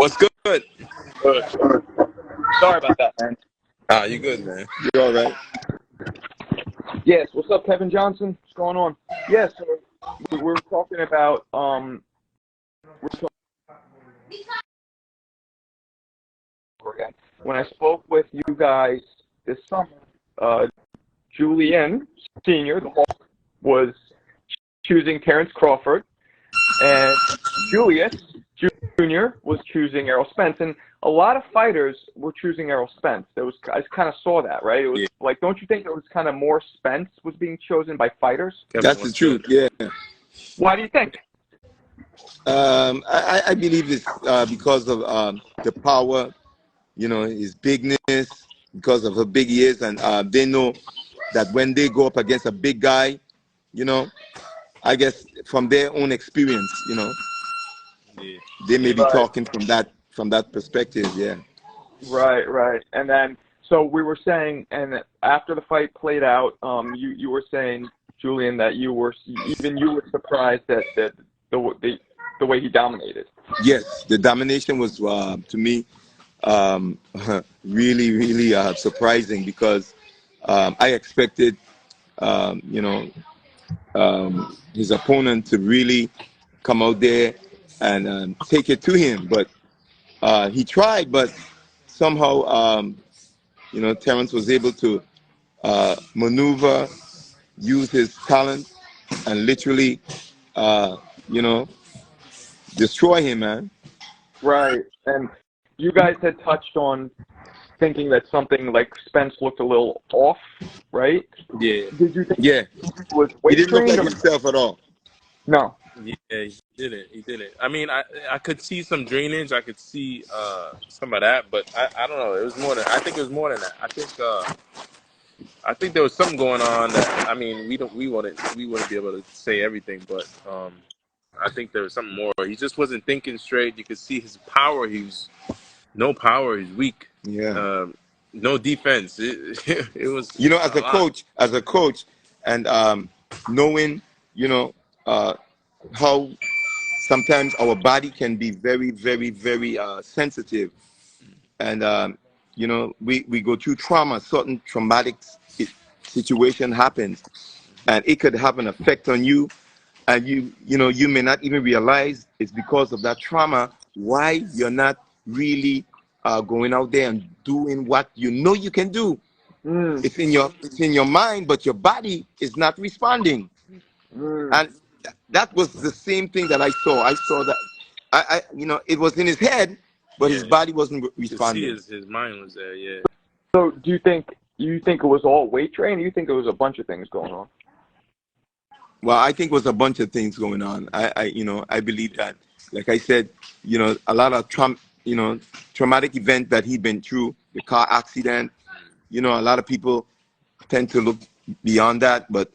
What's good? Good. Sorry about that, man. You good, man. You all right? Yes. What's up, Kevin Johnson? What's going on? Yes. So we're talking about when I spoke with you guys this summer, Julian Senior, the Hawk, was choosing Terrence Crawford, and Julius Junior was choosing Errol Spence, and a lot of fighters were choosing Errol Spence. I kind of saw that, right? It was like, don't you think it was kind of more Spence was being chosen by fighters? That's the truth. Yeah. Why do you think? I believe it's because of the power, his bigness, because of how big he is, and they know that when they go up against a big guy, I guess from their own experience, they may be talking from that perspective. Yeah. Right. And then, so we were saying, and after the fight played out, you were saying, Julian, that you were surprised that the way he dominated. Yes, the domination was to me really surprising, because I expected his opponent to really come out there and take it to him, but he tried, but somehow Terrence was able to maneuver, use his talent, and literally destroy him, man. Right. And you guys had touched on thinking that something like Spence looked a little off, right? Yeah. Did you think he was didn't look like himself at all? No. Yeah, he didn't. I mean, I could see some drainage. I could see some of that, but I don't know. It was more than, I think it was more than that. I think there was something going on that, I mean, we wouldn't be able to say everything, but I think there was something more. He just wasn't thinking straight. You could see his power. He's no power. He's weak. Yeah. No defense. It was as a coach, and knowing how sometimes our body can be very, very, very sensitive, and we go through trauma. Certain traumatic situation happens, and it could have an effect on you, and you may not even realize it's because of that trauma why you're not really going out there and doing what you can do. It's in your mind, but your body is not responding. And that was the same thing that I saw. I saw that it was in his head, but his body wasn't responding. You see his mind was there. Yeah. So do you think it was all weight training? Or you think it was a bunch of things going on? Well, I think it was a bunch of things going on. I believe that, like I said, a lot of traumatic event that he'd been through, the car accident. A lot of people tend to look beyond that, but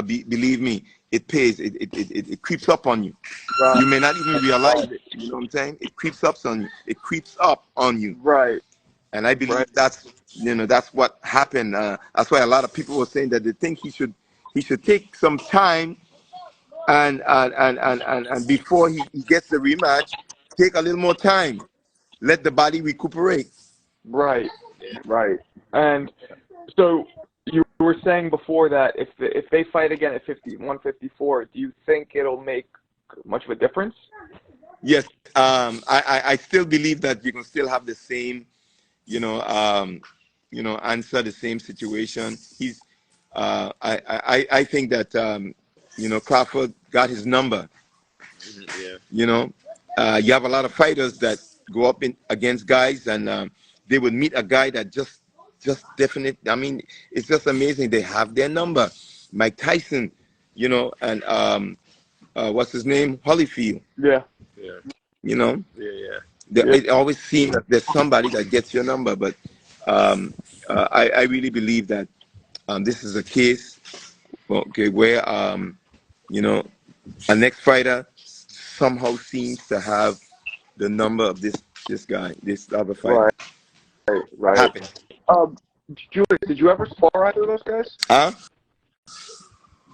believe me, it pays. It creeps up on you. Right. You may not even realize it. You know what I'm saying? It creeps up on you. It creeps up on you. Right. And I believe that's what happened. That's why a lot of people were saying that they think he should take some time and before he gets the rematch, take a little more time, let the body recuperate. Right. And so you were saying before that if they fight again at 154, do you think it'll make much of a difference? Yes. I still believe that you can still have the same, answer the same situation. He's I think that Crawford got his number. Yeah. You have a lot of fighters that go up against guys, and they would meet a guy that just definite. I mean, it's just amazing. They have their number. Mike Tyson, and what's his name? Holyfield. Yeah. Yeah. It always seems that there's somebody that gets your number, but I really believe that this is a case, where a next fighter somehow seems to have the number of this guy, this other fighter. Right. Happen. Julius, did you ever spar either of those guys? Huh?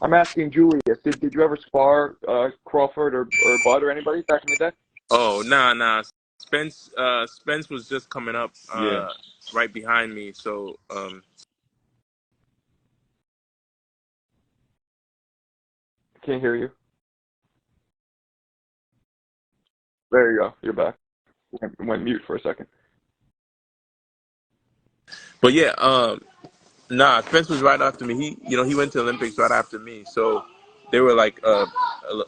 I'm asking Julius. Did you ever spar Crawford or Bud or anybody back in the day? Oh, nah. Spence was just coming up Yeah. right behind me, so Can't hear you. There you go. You're back. Went mute for a second. but yeah, nah, Spence was right after me. He went to Olympics right after me, so they were like a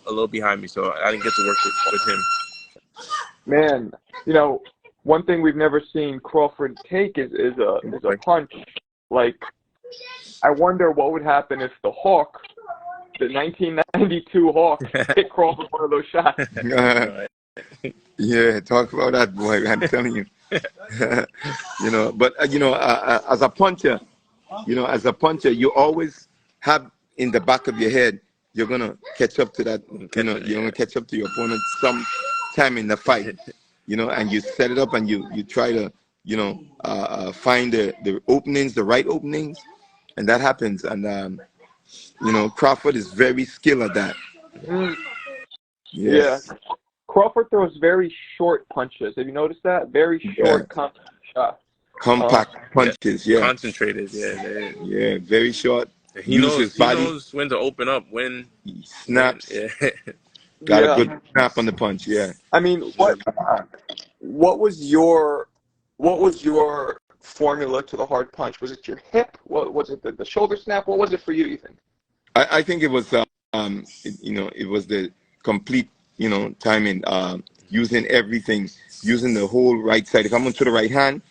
little behind me, so I didn't get to work with him. Man, one thing we've never seen Crawford take is a punch. Like, I wonder what would happen if the 1992 Hawk, hit Crawford one of those shots. Yeah, talk about that, boy. I'm telling you. But as a puncher, you always have in the back of your head, you're gonna catch up to that. You're gonna catch up to your opponent sometime in the fight. And you set it up and you try to find the openings, the right openings, and that happens. And Crawford is very skilled at that. Yes. Yeah. Crawford throws very short punches. Have you noticed that? Very short, compact shots. Compact punches, yeah. Concentrated, yeah. Yeah, very short. He knows when to open up, when he snaps. Yeah. Got a good snap on the punch, yeah. I mean, what was your formula to the hard punch? Was it your hip? What was it? The shoulder snap? What was it for you? You think? I think it was it was the complete timing, using everything, using the whole right side. If I'm onto the right hand,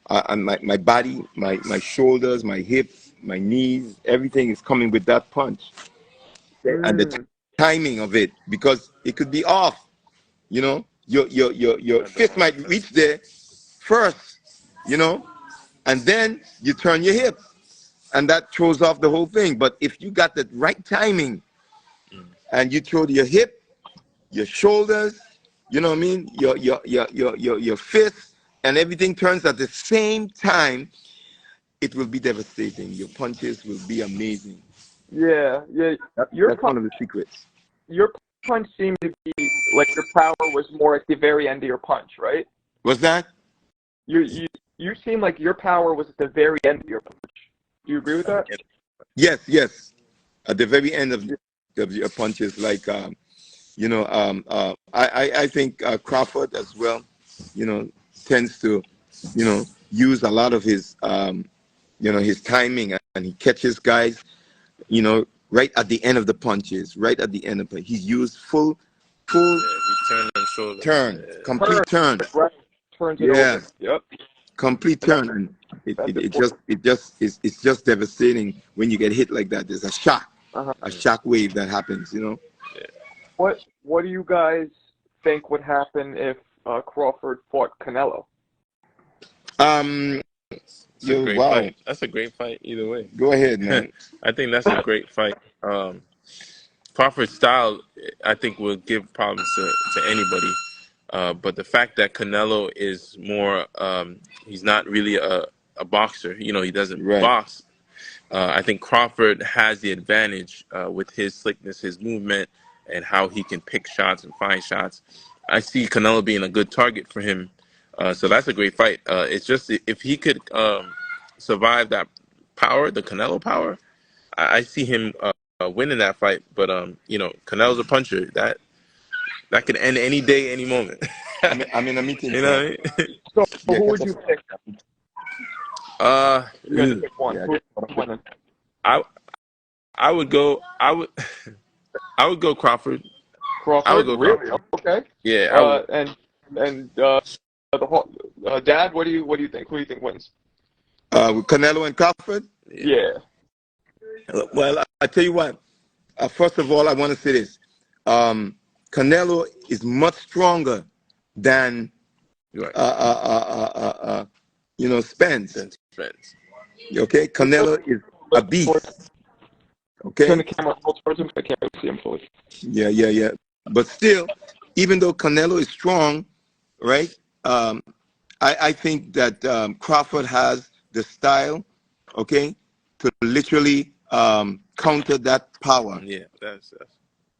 and my body, my shoulders, my hips, my knees, everything is coming with that punch. And the timing of it, because it could be off. Your fist might reach there first, and then you turn your hip, and that throws off the whole thing. But if you got the right timing, and you throw your hip, your shoulders, you know what I mean, your fist, and everything turns at the same time, it will be devastating. Your punches will be amazing. Yeah. That's one of the secrets. Your punch seemed to be like your power was more at the very end of your punch, right? What's that? You seem like your power was at the very end of your punch. Do you agree with that? Yes. At the very end of your punches, like I think Crawford as well, tends to, use a lot of his his timing, and he catches guys, right at the end of the punches, right at the end of it. He's used full He turned them shoulders. Complete turn. Right. Turns it over. Yep. Complete turn, and it's just devastating when you get hit like that. There's a shock, a shock wave that happens. What do you guys think would happen if Crawford fought Canelo? Fight. That's a great fight either way. Go ahead, man. I think that's a great fight. Crawford's style, I think, will give problems to anybody. But the fact that Canelo is more, he's not really a boxer. He doesn't box. I think Crawford has the advantage with his slickness, his movement, and how he can pick shots and find shots. I see Canelo being a good target for him. So that's a great fight. It's just if he could survive that power, the Canelo power, I see him winning that fight. But Canelo's a puncher. That could end any day, any moment. I'm in a meeting. So who would you pick? You got to pick one. I would go Crawford. I would go really? Crawford. Okay. Yeah. Dad, what do you think? Who do you think wins? Canelo and Crawford? Yeah. Well, I tell you what. First of all, I want to say this. Canelo is much stronger than Spence. Okay, Canelo is a beast. Okay. Turn the camera towards him. I can't see him fully. Yeah. But still, even though Canelo is strong, right? I think that Crawford has the style, okay, to literally counter that power. Yeah, that's.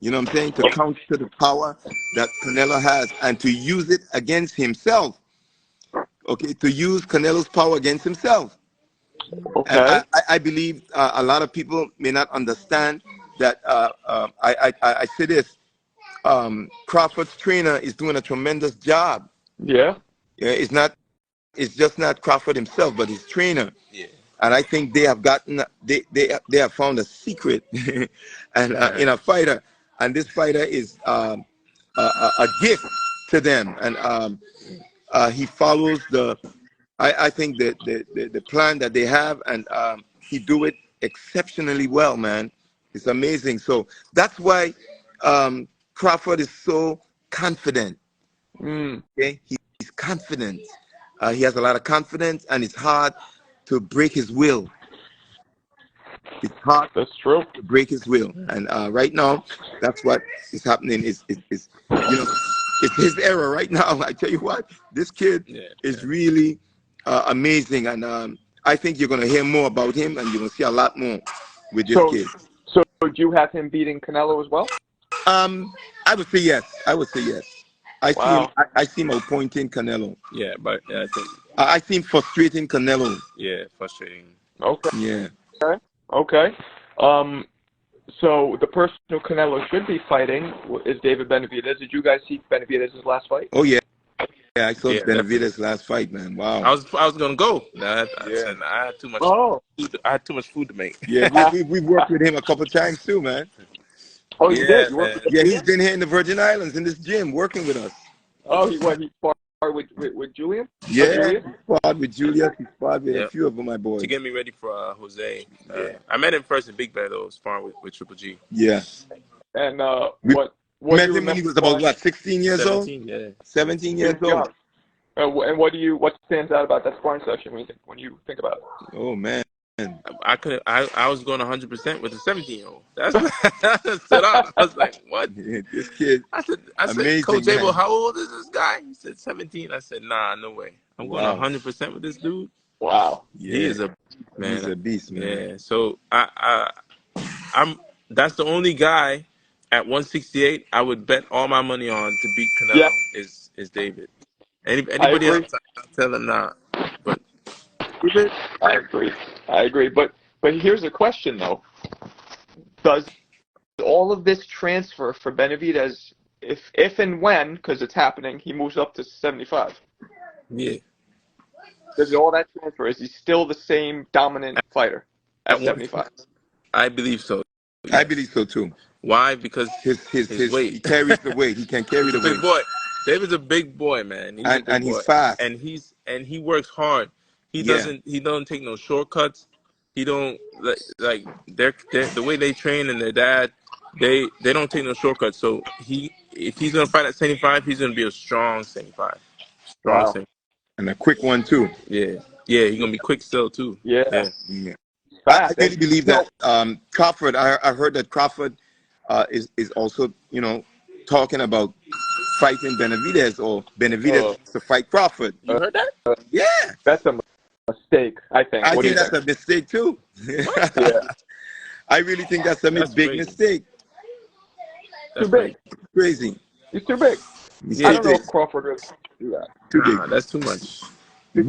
You know what I'm saying? To counter the power that Canelo has and to use it against himself. Okay, to use Canelo's power against himself. And Okay. I believe a lot of people may not understand that. I say this: Crawford's trainer is doing a tremendous job. Yeah. Yeah, it's just not Crawford himself, but his trainer. Yeah. And I think they have gotten they have found a secret and in a fighter, and this fighter is a gift to them, and he follows the I think the plan that they have, and he do it exceptionally well, man. It's amazing. So that's why Crawford is so confident. Okay, he's confident. He has a lot of confidence, and it's hard to break his will. It's hard That's true. to break his will, and right now, that's what is happening. Is it's his era right now. I tell you what, this kid is really amazing, and I think you're gonna hear more about him, and you're gonna see a lot more with this kid. So do you have him beating Canelo as well? I would say yes. I would say yes. I see him. Wow. I see him appointing Canelo. Yeah, but I think I see him frustrating Canelo. frustrating. Okay. Yeah. Okay. So the person who Canelo should be fighting is David Benavidez. Did you guys see Benavidez's last fight? Oh yeah. Yeah, I saw Yeah, Benavidez last fight, man. Wow. I was gonna go. I had too much. Oh. I had too much food to make. Yeah, we worked with him a couple times too, man. Oh, you did? You worked man. with Yeah, he's been here in the Virgin Islands in this gym working with us. Oh, he sparred with Julian? Yeah, he sparred with Julius. He sparred with a few of my boys. To get me ready for Jose. I met him first in Big Bear though, sparring with Triple G. Yeah. And what met him when he was about what, 16 years 17, old? Yeah. 17 years old. And what stands out about that sparring session when you think about it? Oh man. I was going 100% with a 17-year-old. That's that stood out. I was like, what? Yeah, this kid. I said, amazing, Coach Abel, man. how old is this guy? He said 17. I said, nah, no way. I'm going 100% with this dude. Wow. Yeah. He is a man. He's a beast, man. Yeah. So I'm that's the only guy at 168 I would bet all my money on to beat Canelo is David. Anybody else, I'll tell them nah. But I agree. But here's a question though: does all of this transfer for Benavidez, if and when, because it's happening, he moves up to 75? Yeah. Does all that transfer? Is he still the same dominant fighter at 75? I believe so. Yeah. I believe so too. Why? Because his weight. He carries the weight. He can carry the weight. Big boy. David's a big boy, man. He's fast. And he works hard. He don't take no shortcuts. He don't like they're the way they train and their dad, they don't take no shortcuts. So if he's gonna fight at 75, he's gonna be a strong 75. Strong 75. And a quick one too. Yeah. Yeah, he's gonna be quick still too. Yeah. I really believe that Crawford. I heard that Crawford is also talking about fighting Benavidez or Benavidez to fight Crawford. You heard that? Yeah. That's a mistake, I think. I think that's a mistake too. I really think that's a big mistake. Too big. Crazy. He's too big. I don't know if Crawford would do that. Too big. That's too much. Boo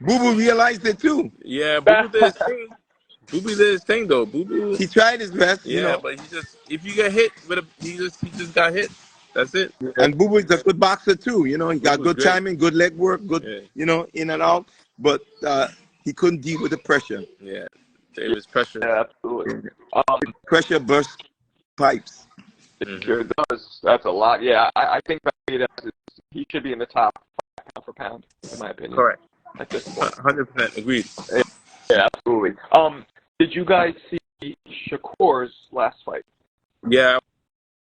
Boo realized it too. Yeah, Boo Boo did his thing. Boo Boo did his thing though. Boo Boo. He tried his best. Yeah, but if you get hit with he just got hit. That's it. And Boo Boo is a good boxer too. He got good timing, good leg work, good in and out. But he couldn't deal with the pressure. Yeah, David's pressure. Yeah, absolutely. Pressure bursts pipes. It sure does. That's a lot. Yeah, I think he should be in the top pound for pound, in my opinion. Correct. At this point. 100% agreed. Yeah, absolutely. Did you guys see Shakur's last fight? Yeah,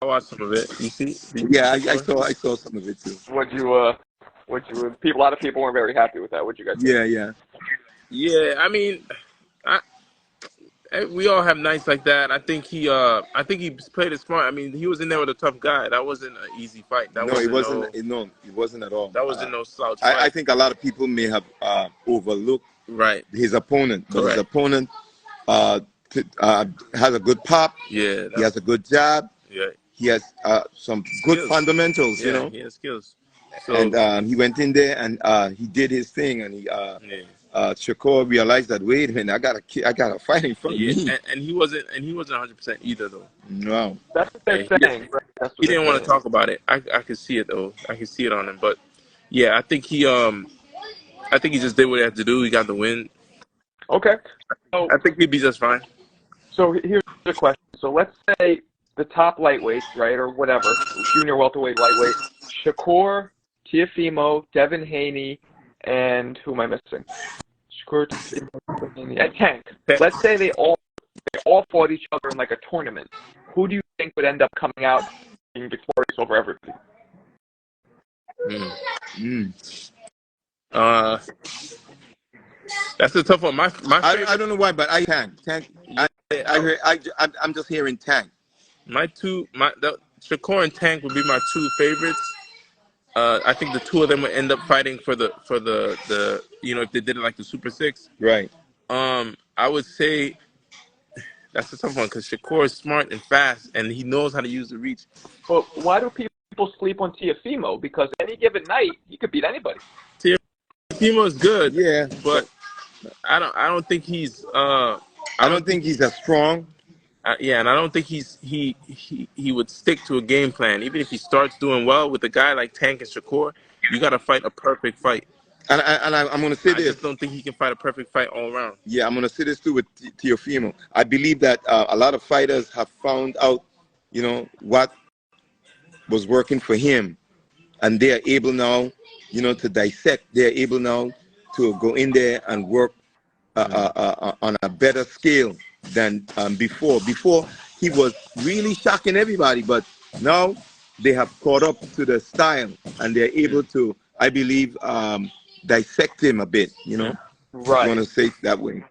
I watched some of it. You see? Yeah, I saw some of it too. A lot of people weren't very happy with that. What'd you guys think? Yeah. I mean, we all have nights like that. I think he played it smart. I mean, he was in there with a tough guy. That wasn't an easy fight. It wasn't at all. That wasn't no slouch fight. I think a lot of people may have overlooked his opponent. But his opponent has a good pop. Yeah, He has a good jab. yeah. He has some good Skills. fundamentals, Yeah, he has skills. So And he went in there and he did his thing, and yeah. Shakur realized that, wait a minute, I got a fight in front of Yeah, me. and he wasn't 100% either though. No. That's what they're Yeah, saying. Right? That's he what didn't they're want to saying. talk about it. I could see it though. I could see it on him. But yeah, I think he just did what he had to do. He got the win. Okay. So I think he'd be just fine. So here's the question. So let's say the top lightweights, right, or whatever, junior welterweight, lightweight, Shakur, Teofimo, Devin Haney, and who am I missing? Shakur, Teofimo, Devin Haney, and Tank. Let's say they all fought each other in like a tournament. Who do you think would end up coming out being victorious over everybody? That's a tough one. My favorite. I don't know why, but Tank. I'm just hearing Tank. Shakur and Tank would be my two favorites. I think the two of them would end up fighting for the if they did it like the Super Six. Right. I would say that's a tough one because Shakur is smart and fast and he knows how to use the reach. But why do people sleep on Teofimo? Because any given night he could beat anybody. Teofimo is good, Yeah, but I don't think he's I don't think he's as strong. And I don't think he would stick to a game plan. Even if he starts doing well with a guy like Tank and Shakur, you got to fight a perfect fight. And I'm going to say this. I just don't think he can fight a perfect fight all around. Yeah, I'm going to say this too with Teofimo. I believe that a lot of fighters have found out, what was working for him, and they are able now, to dissect. They are able now to go in there and work on a better scale than before. Before, he was really shocking everybody, but now they have caught up to the style, and they're able to, I believe, dissect him a bit, Right. You want to say it that way.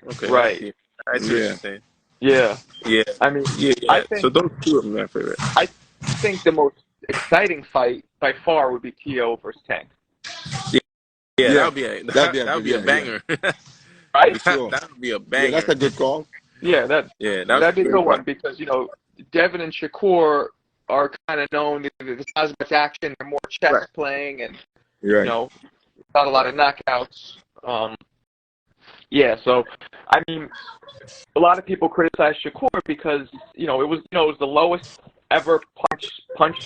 Okay. Right. I see what you're saying. Yeah. Yeah. I mean, yeah. I think, so those two of them are my favorite. I think the most exciting fight by far would be Teo versus Tank. Yeah, that would be a banger. Right? Sure. That would be a banger. Yeah, that's a good call. Yeah, that'd be a good one because, Devin and Shakur are kind of known. There's not as much action. They're more chess playing and, not a lot of knockouts. So, I mean, a lot of people criticize Shakur because, it was the lowest ever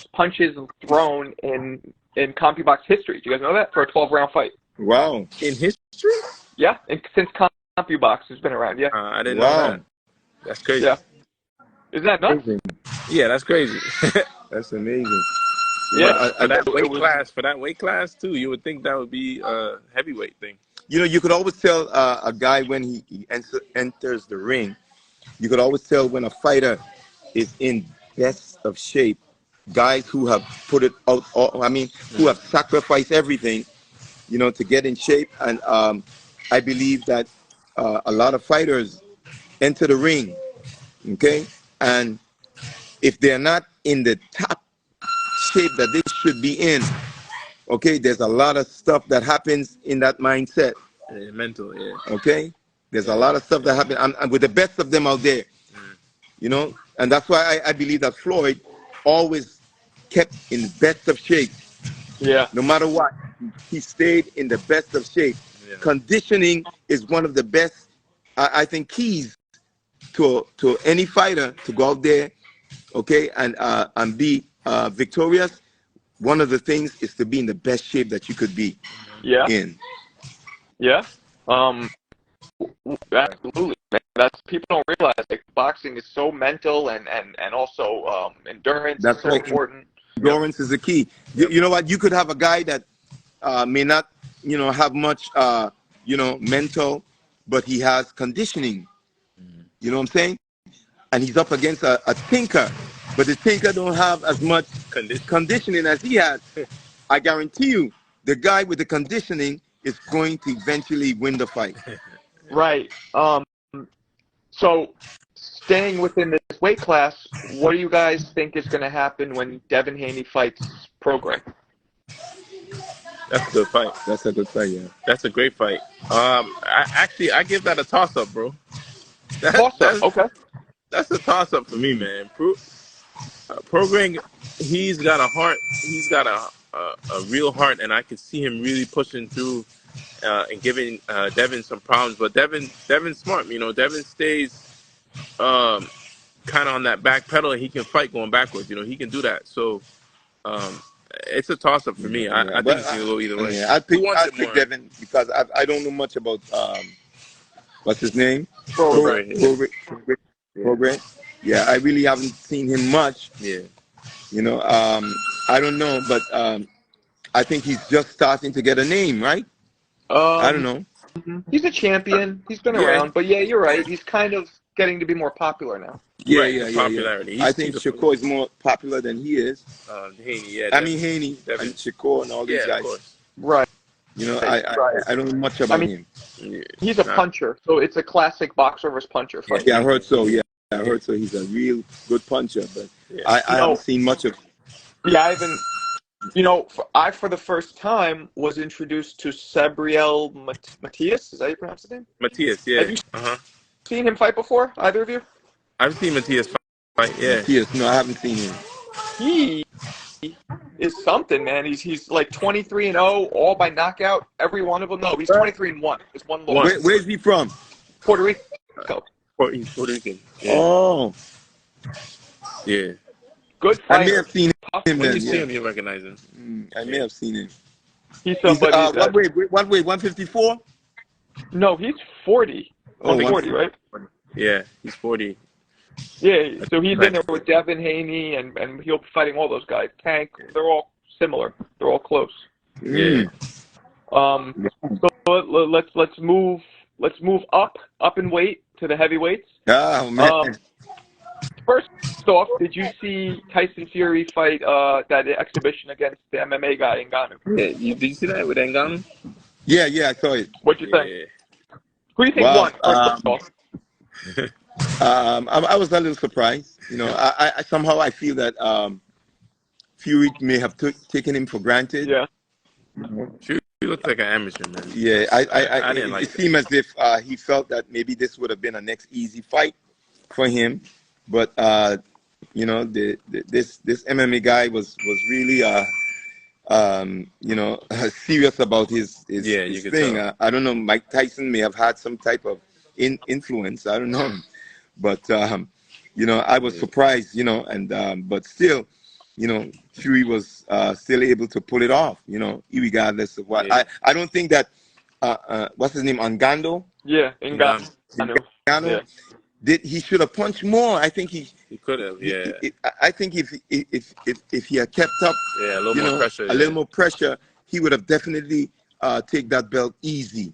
punches thrown in CompuBox history. Do you guys know that? For a 12-round fight. Wow. In history? Yeah, since CompuBox has been around, yeah. I didn't know that. That's crazy. Yeah. Isn't that nuts? Yeah, that's crazy. That's amazing. Yeah. For that weight class too, you would think that would be a heavyweight thing. You could always tell a guy when he enters the ring. You could always tell when a fighter is in best of shape. Guys who have put it out, who have sacrificed everything, to get in shape. And I believe that a lot of fighters enter the ring, okay? And if they're not in the top shape that they should be in, okay, there's a lot of stuff that happens in that mindset. Mental, yeah. Okay? There's a lot of stuff that happens. I'm with the best of them out there, And that's why I believe that Floyd always kept in the best of shape. Yeah. No matter what, he stayed in the best of shape. Yeah. Conditioning is one of the best, I think, keys to any fighter to go out there, okay, and be victorious. One of the things is to be in the best shape that you could be in. Yeah. Absolutely. That's people don't realize like boxing is so mental and also endurance is so important. Endurance is the key. You know what? You could have a guy that may not, have much, mental, but he has conditioning. You know what I'm saying? And he's up against a thinker, but the thinker don't have as much conditioning as he has. I guarantee you, the guy with the conditioning is going to eventually win the fight. Right. So, staying within this weight class, what do you guys think is going to happen when Devin Haney fights Program? That's a good fight. That's a good fight, yeah. That's a great fight. I give that a toss-up, bro. Toss up. Okay. That's a toss up for me, man. Prograis, he's got a heart. He's got a real heart, and I can see him really pushing through and giving Devin some problems. But Devin's smart. You know, Devin stays kind of on that back pedal, and he can fight going backwards. You know, he can do that. So um, it's a toss up for me. I think it's gonna go either way. Yeah, Who wants it I'd pick more? Devin because I don't know much about what's his name? Prograis. Progress. Yeah, I really haven't seen him much. Yeah. You know, I don't know, but I think he's just starting to get a name, right? I don't know. He's a champion. He's been around, but yeah, you're right. He's kind of getting to be more popular now. Yeah, Right, yeah, the yeah, popularity. yeah. I think Shakur is more popular than he is. Haney, yeah. I mean Haney Devin. and Shakur and all these Yeah, of guys. course. Right. You know, Right. I don't know much about him. Yeah. He's a puncher, so it's a classic boxer versus puncher fight. Yeah, I heard so. Yeah, I heard so. He's a real good puncher, but Yeah. I haven't seen much of. Yeah, I haven't. You know, I for the first time was introduced to Sabriel Matias. Is that how you pronounce his name? Matias, yeah. Have you seen him fight before? Either of you? I've seen Matias fight, yeah. Yes, no, I haven't seen him. He is something, man. He's like 23-0, all by knockout. Every one of them. No, he's 23-1. It's one loss. Where's he from? Puerto Rico. He's Puerto Rican. Yeah. Oh, Yeah. Good I fighter. may have seen him When then. you see Yeah. him, you recognize him. I may have seen him. He's He's, somebody. what weight? 154? No, he's 40. Oh, 40, right? Yeah, he's 40. Yeah, so he's in there with Devin Haney, and he'll be fighting all those guys. Tank, they're all similar. They're all close. Yeah. So let's move up in weight to the heavyweights. Oh man. First off, did you see Tyson Fury fight that exhibition against the MMA guy Ngannou? Yeah, did you see that with Ngannou? Yeah, I saw it. What'd you think? Yeah. Who do you think won? First off? I was a little surprised. You know, I somehow I feel that Fury may have taken him for granted. Yeah. Fury looks like an amateur, man. Yeah, I didn't like it seemed as if he felt that maybe this would have been a next easy fight for him, but you know, this MMA guy was really you know, serious about his thing. I don't know. Mike Tyson may have had some type of influence. I don't know, but you know, I was surprised. You know, and but still, you know, Fury was still able to pull it off. You know, regardless of what. Yeah. I don't think that what's his name, Ngannou. Yeah, Ngannou. Yeah. He should have punched more. I think he could have. Yeah. I think if he had kept up, a little more pressure. A little more pressure, he would have definitely take that belt easy.